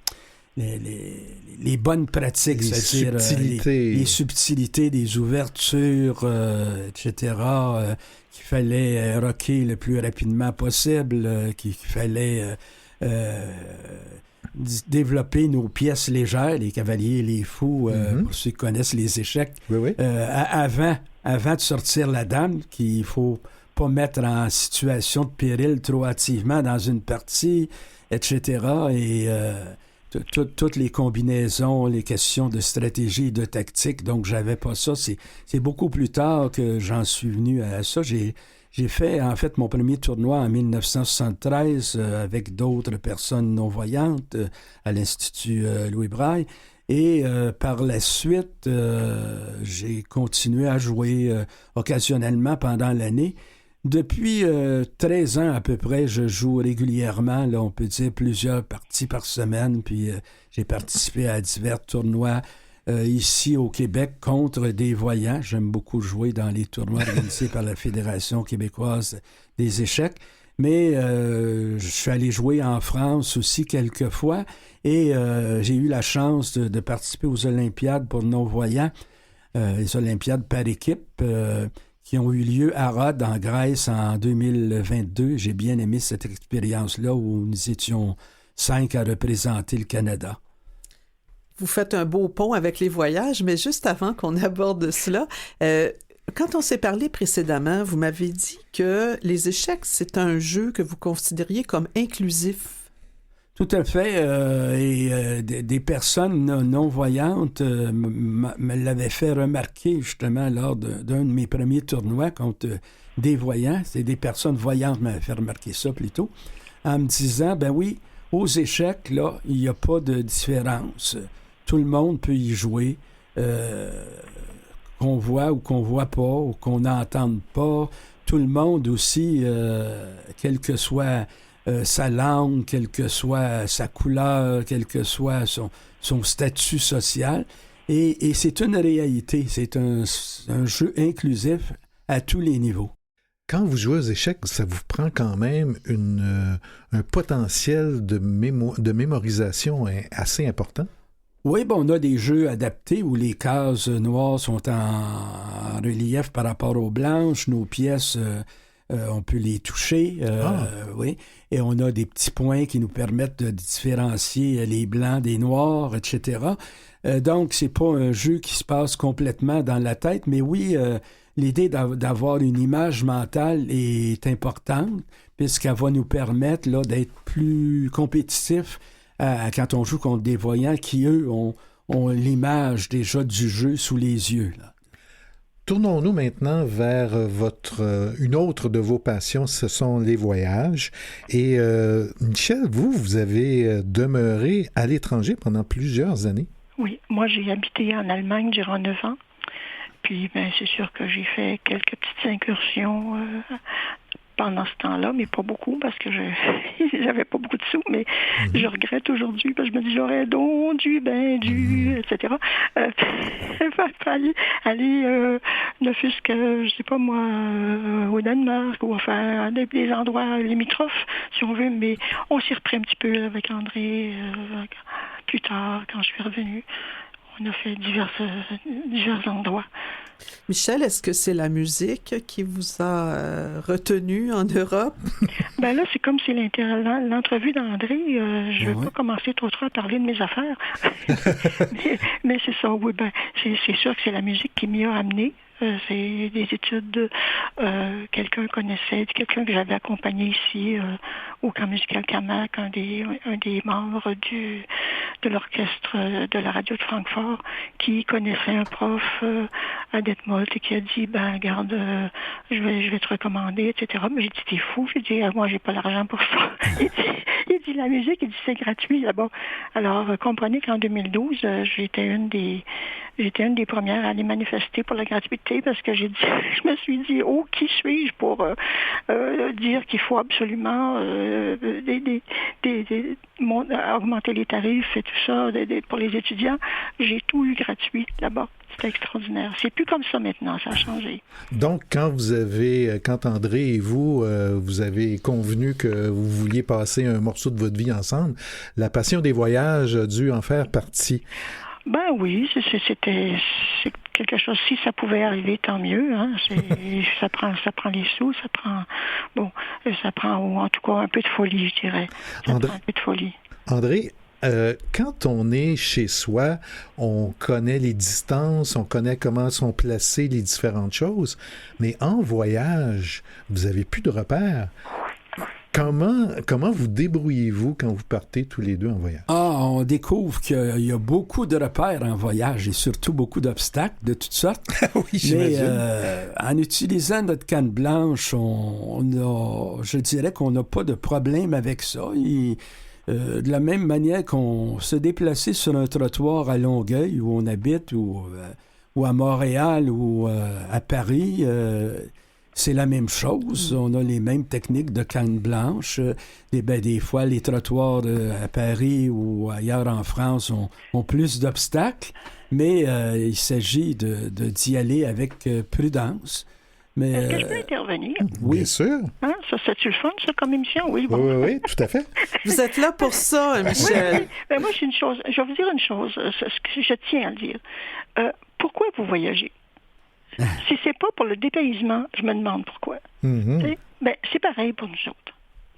bonnes pratiques, c'est-à-dire les subtilités des ouvertures, etc., qu'il fallait rocker le plus rapidement possible, qu'il fallait développer nos pièces légères, les cavaliers, les fous, pour ceux qui connaissent les échecs, avant de sortir la dame, qu'il faut pas mettre en situation de péril trop hâtivement dans une partie, etc., et toutes les combinaisons, les questions de stratégie et de tactique. Donc, j'avais pas ça. C'est beaucoup plus tard que j'en suis venu à ça. J'ai fait, en fait, mon premier tournoi en 1973 avec d'autres personnes non-voyantes à l'Institut Louis Braille. Et par la suite, j'ai continué à jouer occasionnellement pendant l'année. Depuis 13 ans à peu près, je joue régulièrement, là, on peut dire plusieurs parties par semaine, puis j'ai participé à divers tournois ici au Québec contre des voyants. J'aime beaucoup jouer dans les tournois organisés par la Fédération québécoise des échecs, mais je suis allé jouer en France aussi quelques fois et j'ai eu la chance de participer aux Olympiades pour non-voyants, les Olympiades par équipe, qui ont eu lieu à Rhodes, en Grèce, en 2022. J'ai bien aimé cette expérience-là où nous étions 5 à représenter le Canada. Vous faites un beau pont avec les voyages, mais juste avant qu'on aborde cela, quand on s'est parlé précédemment, vous m'avez dit que les échecs, c'est un jeu que vous considériez comme inclusif. Tout à fait. Des personnes non-voyantes me l'avaient fait remarquer justement lors d'un de mes premiers tournois contre des voyants. C'est des personnes voyantes m'avaient fait remarquer ça plutôt, en me disant, ben oui, aux échecs, là, il n'y a pas de différence. Tout le monde peut y jouer, qu'on voit ou qu'on voit pas, ou qu'on n'entende pas. Tout le monde aussi, quel que soit sa langue, quelle que soit sa couleur, quel que soit son statut social. Et c'est une réalité, c'est un jeu inclusif à tous les niveaux. Quand vous jouez aux échecs, ça vous prend quand même un potentiel de mémorisation assez important? Oui, on a des jeux adaptés où les cases noires sont en relief par rapport aux blanches, nos pièces... on peut les toucher, oui. Et on a des petits points qui nous permettent de différencier les blancs des noirs, etc. Donc, c'est pas un jeu qui se passe complètement dans la tête, mais oui, l'idée d'avoir une image mentale est importante, puisqu'elle va nous permettre là, d'être plus compétitifs quand on joue contre des voyants qui, eux, ont l'image déjà du jeu sous les yeux, là. Tournons-nous maintenant vers une autre de vos passions, ce sont les voyages. Et Michel, vous avez demeuré à l'étranger pendant plusieurs années. Oui, moi j'ai habité en Allemagne durant 9 ans. Puis c'est sûr que j'ai fait quelques petites incursions pendant ce temps-là, mais pas beaucoup parce que j'avais pas beaucoup de sous, mais je regrette aujourd'hui parce que je me dis j'aurais donc dû, etc. Fallait aller ne fût-ce que, je sais pas moi, au Danemark ou enfin des endroits limitrophes, si on veut, mais on s'y reprend un petit peu avec André plus tard quand je suis revenue. On a fait divers endroits. Michel, est-ce que c'est la musique qui vous a retenu en Europe? Ben là, c'est comme c'est l'entrevue d'André. Je ne veux pas commencer trop à parler de mes affaires. mais c'est ça, oui. Ben, c'est sûr que c'est la musique qui m'y a amené. C'est des études, quelqu'un que j'avais accompagné ici au Camp musical Camac, un des membres de l'orchestre de la radio de Francfort, qui connaissait un prof à Detmold et qui a dit, regarde, je vais te recommander, etc. Mais j'ai dit, t'es fou. J'ai dit, moi, j'ai pas l'argent pour ça. Il dit, la musique, il dit, c'est gratuit là-bas. Alors, comprenez qu'en 2012, j'étais une des premières à aller manifester pour la gratuité parce que je me suis dit, qui suis-je pour dire qu'il faut absolument augmenter les tarifs et tout ça pour les étudiants. J'ai tout eu gratuit là-bas. C'était extraordinaire. C'est plus comme ça maintenant, ça a changé. Donc, quand André et vous avez convenu que vous vouliez passer un morceau de votre vie ensemble, la passion des voyages a dû en faire partie. Oui, c'est quelque chose. Si ça pouvait arriver, tant mieux. Hein. Ça prend les sous, ça prend en tout cas un peu de folie, je dirais. Prend un peu de folie. André, quand on est chez soi, on connaît les distances, on connaît comment sont placées les différentes choses, mais en voyage, vous n'avez plus de repères. Comment vous débrouillez-vous quand vous partez tous les deux en voyage? On découvre qu'il y a beaucoup de repères en voyage et surtout beaucoup d'obstacles de toutes sortes. Oui, j'imagine. Mais en utilisant notre canne blanche, je dirais qu'on n'a pas de problème avec ça. De la même manière qu'on se déplaçait sur un trottoir à Longueuil où on habite ou à Montréal ou à Paris, c'est la même chose. On a les mêmes techniques de canne blanche. Des fois, les trottoirs à Paris ou ailleurs en France ont plus d'obstacles, mais il s'agit d'y aller avec prudence. Mais, est-ce que je peux intervenir? Oui. Bien sûr. Hein, ça, c'est-tu le fun, ça, comme émission? Oui, bon. Oui, tout à fait. Vous êtes là pour ça, Michel. Oui. Moi, je vais vous dire une chose, ce que je tiens à le dire. Pourquoi vous voyagez? Si c'est pas pour le dépaysement, je me demande pourquoi. Mm-hmm. C'est pareil pour nous autres.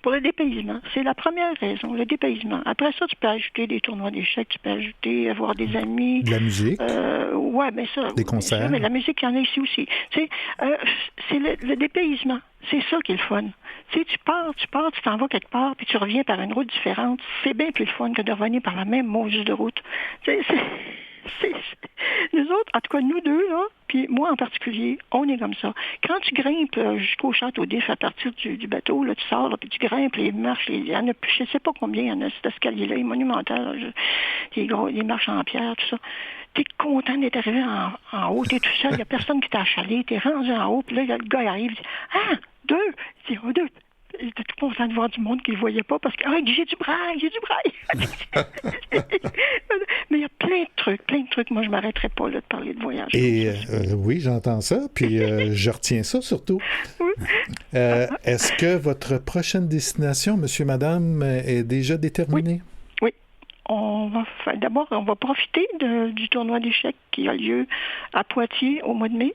Pour le dépaysement, c'est la première raison, le dépaysement. Après ça, tu peux ajouter des tournois d'échecs, tu peux ajouter avoir des amis. De la musique. Ça. Des concerts. Mais la musique, il y en a ici aussi. C'est le dépaysement. C'est ça qui est le fun. Tu pars, tu t'en vas quelque part, puis tu reviens par une route différente. C'est bien plus le fun que de revenir par la même maudite de route. Nous autres, en tout cas nous deux, là, puis moi en particulier, on est comme ça. Quand tu grimpes jusqu'au château d'If à partir du bateau, là, tu sors, là, puis tu grimpes les marches, il y en a plus, je ne sais pas combien il y en a, cet escalier-là, il est monumental, les marches en pierre, tout ça. T'es content d'être arrivé en haut, t'es tout seul, il n'y a personne qui t'a achalé, t'es rendu en haut, puis là, le gars arrive, il dit « 2! » Il dit « 2! » Il était tout content de voir du monde qu'il ne voyait pas parce que j'ai du braille. Mais il y a plein de trucs. Moi, je ne m'arrêterai pas là, de parler de voyage. Et oui, j'entends ça, puis je retiens ça surtout. Oui. Est-ce que votre prochaine destination, monsieur, madame, est déjà déterminée? Oui. D'abord, on va profiter du tournoi d'échecs qui a lieu à Poitiers au mois de mai.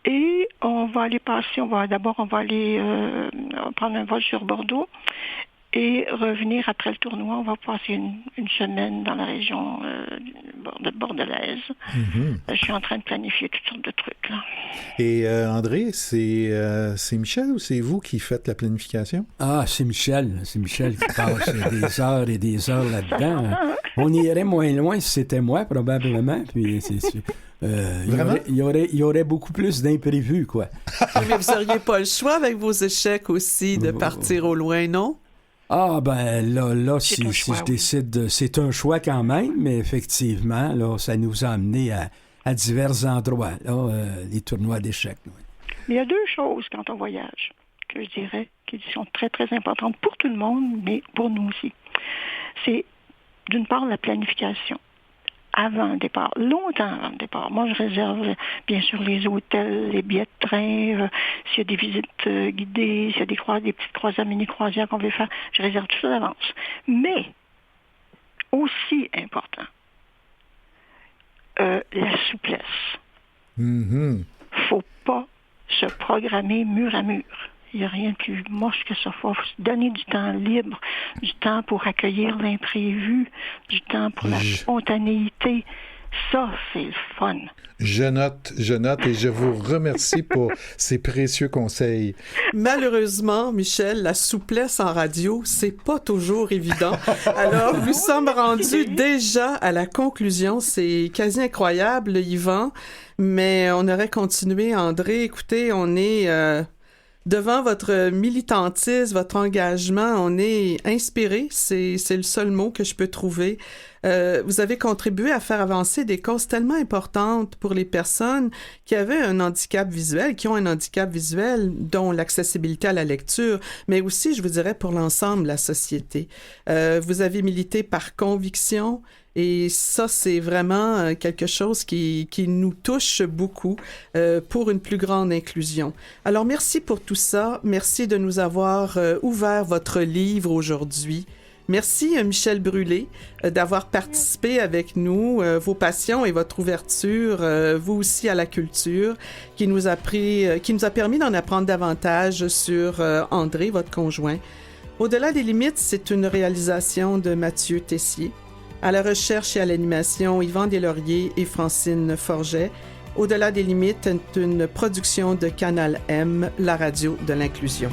Et on va aller on va aller prendre un vol sur Bordeaux et revenir après le tournoi. On va passer une semaine dans la région bordelaise. Mm-hmm. Je suis en train de planifier toutes sortes de trucs, là. Et André, c'est Michel ou c'est vous qui faites la planification? Ah, c'est Michel. C'est Michel qui passe des heures et des heures là-dedans. On irait moins loin si c'était moi, probablement. Puis il y aurait beaucoup plus d'imprévus, quoi. Oui, mais vous n'auriez pas le choix avec vos échecs aussi de partir au loin, non? Ah, là, si je décide, c'est un choix quand même, mais effectivement, là, ça nous a amené à divers endroits, là, les tournois d'échecs. Oui. Mais il y a deux choses quand on voyage, que je dirais, qui sont très, très importantes pour tout le monde, mais pour nous aussi. C'est, d'une part, la planification. Avant le départ, longtemps avant le départ. Moi, je réserve bien sûr les hôtels, les billets de train, s'il y a des visites guidées, s'il y a des petites croisières, mini-croisières qu'on veut faire, je réserve tout ça d'avance. Mais, aussi important, la souplesse. Mm-hmm. Faut pas se programmer mur à mur. Il n'y a rien de plus moche que ça. Il faut se donner du temps libre, du temps pour accueillir l'imprévu, du temps pour la spontanéité. Ça, c'est le fun. Je note et je vous remercie pour ces précieux conseils. Malheureusement, Michel, la souplesse en radio, c'est pas toujours évident. Alors, nous sommes rendus déjà à la conclusion. C'est quasi incroyable, Yvan, mais on aurait continué. André, écoutez, on est devant votre militantisme, votre engagement, on est inspiré. C'est le seul mot que je peux trouver. Vous avez contribué à faire avancer des causes tellement importantes pour les personnes qui avaient un handicap visuel, qui ont un handicap visuel, dont l'accessibilité à la lecture, mais aussi, je vous dirais, pour l'ensemble de la société. Vous avez milité par conviction, et ça, c'est vraiment quelque chose qui nous touche beaucoup pour une plus grande inclusion. Alors, merci pour tout ça. Merci de nous avoir ouvert votre livre aujourd'hui. Merci, Michel Brûlé, d'avoir participé avec nous, vos passions et votre ouverture, vous aussi à la culture, qui nous a permis d'en apprendre davantage sur André, votre conjoint. Au-delà des limites, c'est une réalisation de Mathieu Tessier. À la recherche et à l'animation, Yvan Deslauriers et Francine Forget. Au-delà des limites est une production de Canal M, la radio de l'inclusion.